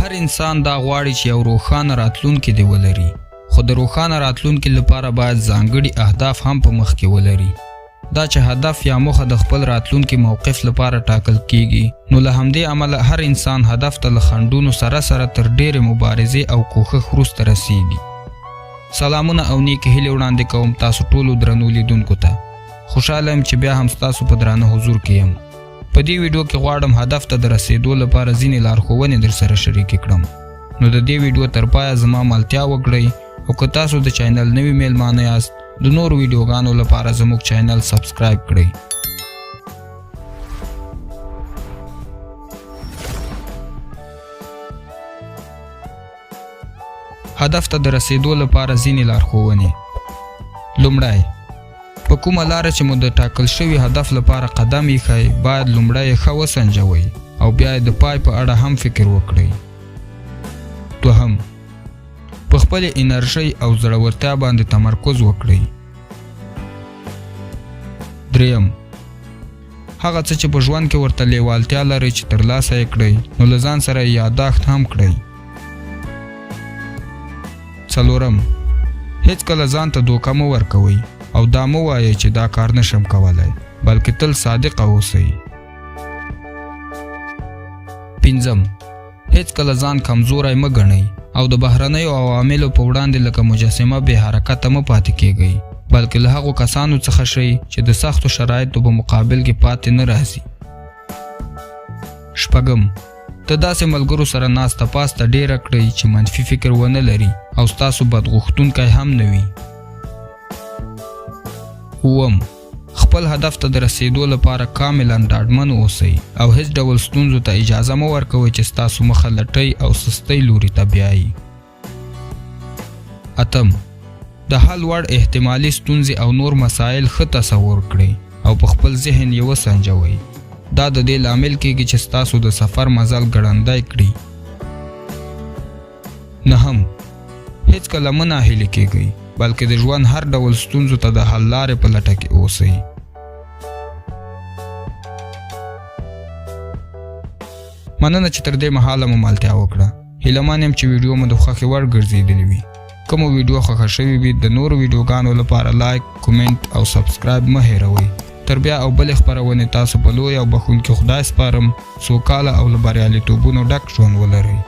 هر انسان دا غواړي چې یو روښانه راتلونکی دی ولري، خو د روښانه راتلونکي لپاره باید ځانګړي اهداف هم په مخ کې ولري. دا چې هدف یا موخه د خپل راتلونکي موقف لپاره ټاکل کیږي، نو له همدې امله هر انسان هدف ته له خنډونو سره تر ډېرې مبارزې او کوښښ وروسته رسیږي. سلامونه او نیکې هیلې وړاندې کوم تاسو ټولو درنو لیدونکو ته. خوشحاله یم چې بیا هم ستاسو په درانه حضور کې یم. په دې ویډیو کې غواړم هدف ته د رسیدو لپاره ځینې لارښوونې در سره شریکې کړم. نو د دې ویډیو تر پایه زما ملتیا وکړئ، او که تاسو د چینل نوي میلمانه یاست د نورو ویډیوګانو لپاره زموږ چینل سبسکرایب کړئ. هدف ته د رسیدو لپاره ځینې لارښوونې. لومړی، په کومه لاره چې مو د ټاکل شوي هدف لپاره قدم ایښی باید لومړی یې ښه وسنجوئ او بیا یې د پای په اړه هم فکر وکړئ. دوهم، په خپلې انرژۍ او زړورتیا باندې تمرکز وکړئ. دریم، هغه څه چې په ژوند کې ورته لیوالتیا لرئ چې ترلاسه یې کړئ، نو له ځان سره یې یاداښت هم کړئ. څلورم، هیڅکله ځان ته دوکه مه ورکوئ او دا مه وایئ چې دا کار نشم کولی، بلکې تل صادقه اوسئ. پنځم، هیڅکله ځان کمزوری مه ګڼئ او د بهرنیو عواملو په وړاندې لکه مجسمه بې حرکته مه پاتې کیږئ، بلکې له هغو کسانو څخه شئ چې د سختو شرایطو په مقابل کې پاتې نه راځي. شپږم، د داسې ملګرو سره ناسته پاسته ډیره کړئ چې منفي فکر ونه لري او ستاسو بدغوښتونکی هم نه وي. اووم، خپل هدف ته د رسیدو لپاره کاملا ډاډمن اوسئ او هیڅ ډول ستونزو ته اجازه مه ورکوئ چې ستاسو مخه لټۍ او سستۍ لوري ته بیایي. اتم، د حل وړ احتمالي ستونزې او نور مسایل ښه تصور کړئ او په خپل ذهن یې وسنجوئ. دا د دې لامل کیږي چې ستاسو د سفر مزل ګړندی کړي. نهم، هیڅکله مه ناهیلي کیږئ، بلکې د ژوند هر ډول ستونزو ته د حل لارې په لټه کې اوسئ. مننه چې تر دې مهاله مو ملتیا وکړه. هیلهمن یم چې ویډیو مو د خوښې وړ ګرځېدلې وي. کومه ویډیو خوښه شوې وي د نورو ویډیوګانو لپاره لایک، کومنټ او سبسکرایب مه هېروئ. تر بیا او بلې خپرونې تاسو په لوی او بخښونکي خدای سپارم. سوکاله او له بریالیتوبونو ډک ژوند ولرئ.